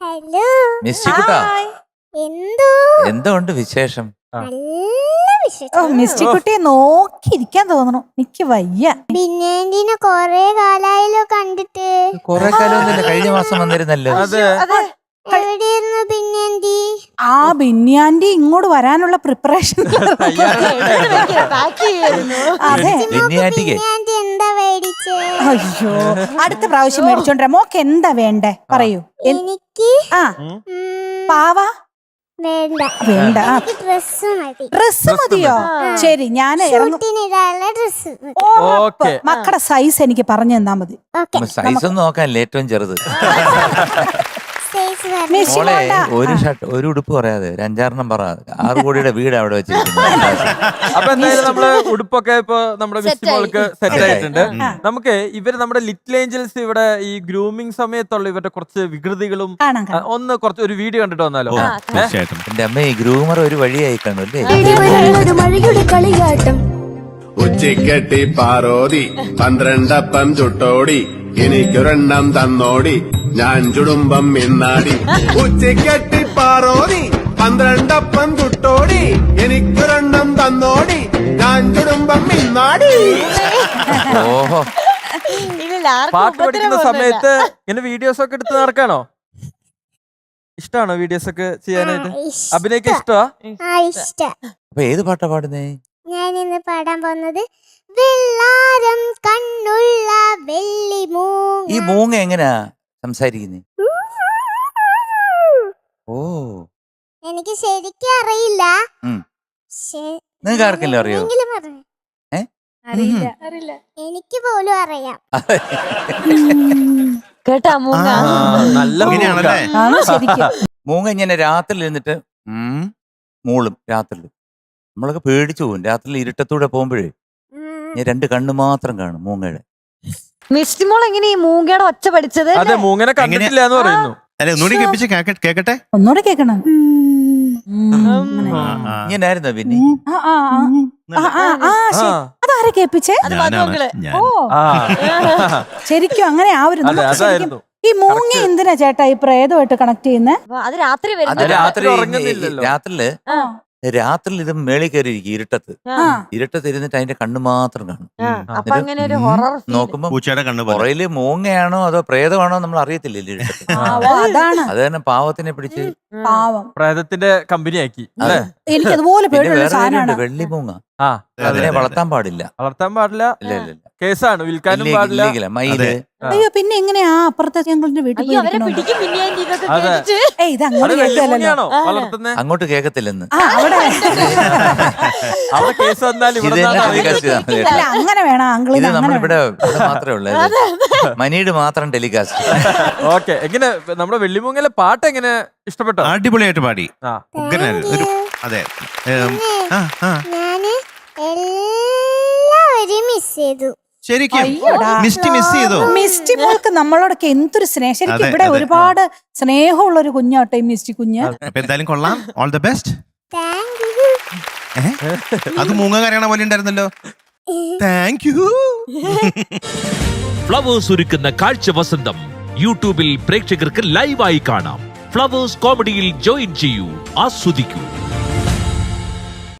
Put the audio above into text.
Hello മിസ്റ്റിക്കുട്ടാ, എന്തുണ്ട് വിശേഷം? മിസ്റ്റിക്കുട്ടിയെ നോക്കിയിരിക്കാൻ തോന്നണു. എനിക്ക് വയ്യ. ബിന്യാന്റിനെ കൊറേ കാലായല്ലോ കണ്ടിട്ട്. കൊറേ കാലമൊന്നുമില്ല, കഴിഞ്ഞ മാസം വന്നിരുന്നല്ലോ. എവിടെയായിരുന്നു ബിന്യാന്റി? ആ ബിന്യാന്റി ഇങ്ങോട്ട് വരാനുള്ള പ്രിപ്പറേഷൻ. അതെ, ബിന്യാന്റി എന്താ മേടിച്ചേ? അയ്യോ, അടുത്ത പ്രാവശ്യം മേടിച്ചോണ്ടേ. മോക്ക് എന്താ വേണ്ടേ പറയൂ. എനിക്ക് പാവ വേണ്ട, വേണ്ട. ഡ്രസ് മതി. ഡ്രസ് മതിയോ? ശരി, ഞാൻ ഡ്രസ്. മക്കളുടെ സൈസ് എനിക്ക് പറഞ്ഞു തന്നാ മതി. സൈസ് ഒന്നും നോക്കാനല്ലേ ഏറ്റവും ചെറുത്. മിസ്സി മോളെ വേണ്ട. ഒരു ഷർട്ട് ഒരു ഉടുപ്പ് പറയാതെ ഒരു 5-6 പറ. 6 കോടിയുടെ വീട് അവിടെ വെച്ചിരിക്കുന്നത്. അപ്പൊ എന്തായാലും നമ്മള് ഉടുപ്പൊക്കെ ഇപ്പൊ നമ്മുടെ മിസ്റ്റിമോൾക്ക് സെറ്റ് ആയിട്ടുണ്ട്. നമുക്ക് ഇവര് നമ്മുടെ ലിറ്റിൽ ഏഞ്ചൽസ് ഇവിടെ ഈ ഗ്രൂമിംഗ് സമയത്തുള്ള ഇവരുടെ കുറച്ച് വികൃതികളും ഒന്ന് കുറച്ച് ഒരു വീഡിയോ കണ്ടിട്ട് വന്നാലോ? എന്റെ അമ്മ ഈ ഗ്രൂമർ ഒരു വഴിയായി കാണും അല്ലേ? ഉച്ചിക്കെട്ടി പാറോതി 12 അപ്പം ചുട്ടോടി എനിക്കൊരെണ്ണം തന്നോടി ഞാൻ ചുടുമ്പം മിന്നാടി. ഉച്ചിക്കെട്ടി പാറോതി 12 അപ്പം ചുട്ടോടി എനിക്കൊരെണ്ണം തന്നോടി ഞാൻ ചുടുമ്പം മിന്നാടി. ഓഹോ, പാട്ട് പഠിക്കുന്ന സമയത്ത് ഇങ്ങനെ വീഡിയോസ് ഒക്കെ എടുത്ത് നടക്കാണോ? ഇഷ്ടമാണോ വീഡിയോസ് ഒക്കെ ചെയ്യാനായിട്ട്? അഭിനയിക്കാൻ ഇഷ്ടമാ? അപ്പൊ ഏത് പാട്ടാ പാടുന്നേ? ഞാൻ ഇന്ന് പാടാൻ പോകുന്നത് വെള്ളാരം കണ്ണുള്ള വെള്ളി മൂങ്ങ. ഈ മൂങ്ങ എങ്ങനെയാ സംസാരിക്കുന്നേ? ഓ, എനിക്ക് ശരിക്കും അറിയില്ല. നിങ്ങൾക്ക് ആർക്കെങ്കിലും അറിയോ? എനിക്ക് പോലും അറിയാം. കേട്ടാ മൂങ്ങ നല്ല മൂങ്ങ ഇങ്ങനെ രാത്രി ഇരുന്നിട്ട് മൂളും. രാത്രി നമ്മളൊക്കെ പേടിച്ചു പോകും. രാത്രി ഇരുട്ടത്തൂടെ പോകുമ്പോഴേ ഞാൻ 2 കണ്ണ് മാത്രം കാണും മൂങ്ങയുടെ. മിസ്റ്റിമോൾ എങ്ങനെ ഈ മൂങ്ങയുടെ ഒച്ച പഠിച്ചത്? അതെ, മൂങ്ങനെ കണ്ടിട്ടില്ല എന്ന് പറയുന്നു. ഒന്നുകൂടി കേക്കട്ടെ. ഒന്നുകൂടെ കേക്കണം. ഇങ്ങനായിരുന്നോ പിന്നെ? അതാരെ കേൾപ്പിച്ചേ? ഓ, ശരിക്കും അങ്ങനെ ആവരുന്നു. ഈ മൂങ്ങ എന്തിനാ ചേട്ടാ ഈ പ്രേതമായിട്ട് കണക്ട് ചെയ്യുന്നേ? അത് രാത്രി രാത്രി ഇത് മേളിൽ കയറിയിരിക്കും ഇരുട്ടത്ത് ഇരുന്നിട്ട് അതിന്റെ കണ്ണ് മാത്രം കാണും. അപ്പൊ അങ്ങനെ ഒരു ഹൊറർ നോക്കുമ്പോ പൂച്ചയുടെ കണ്ണ് പുറയില് മൂങ്ങയാണോ അതോ പ്രേതമാണോ നമ്മൾ അറിയത്തില്ല. ഇരുട്ടത്ത് അത് തന്നെ പാവത്തിനെ പിടിച്ച് പ്രേതത്തിന്റെ കമ്പനി ആക്കി. എനിക്ക് അതുപോലെ പേടിയുള്ള സാധനമാണ് വെള്ളി മൂങ്ങ. അതിനെ വളർത്താൻ പാടില്ല. കേസാണ്, വിൽക്കാനും പാടില്ല. മയില്. അയ്യോ, പിന്നെ എങ്ങനെയാ അപ്പുറത്തെ ഞങ്ങളുടെ വീട്ടിൽ ഇത് അങ്ങോട്ട് കേൾക്കല്ലോ. അങ്ങോട്ട് കേക്കത്തില്ലെന്ന്. അങ്ങനെ വേണം ഇത് നമ്മളിവിടെ മാത്രമേ ഉള്ളൂ. മനീട് മാത്രം ടെലികാസ്റ്റ്. ഓക്കെ, എങ്ങനെ നമ്മുടെ വെള്ളിമൂങ്ങയിലെ പാട്ട് എങ്ങനെ ഇഷ്ടപ്പെട്ടോ? അടിപൊളിയായിട്ട് പാടി. അതെ, എല്ലാവരും മിസ് ചെയ്തു. ശരിക്കും മിസ്റ്റി മിസ് ചെയ്തോ? മിസ്റ്റി മോൾക്ക് നമ്മളോടൊക്കെ എന്തൊരു സ്നേഹം. ശരിക്കും ഇവിടെ ഒരുപാട് സ്നേഹമുള്ള ഒരു കുഞ്ഞാട്ടെ ഈ മിസ്റ്റി കുഞ്ഞ്. അപ്പൊ എന്തായാലും കൊള്ളാം. All the best. Thank you. അത് മൂങ്ങ കരയണ പോലെ ഉണ്ടായിരുന്നല്ലോ. Thank you. ഫ്ലവേഴ്സ് ഒരുക്കുന്ന കാഴ്ച വസന്തം യൂട്യൂബിൽ പ്രേക്ഷകർക്ക് ലൈവായി കാണാം. ഫ്ലവേഴ്സ് കോമഡിയിൽ ജോയിൻ ചെയ്യൂ, ആസ്വദിക്കൂ.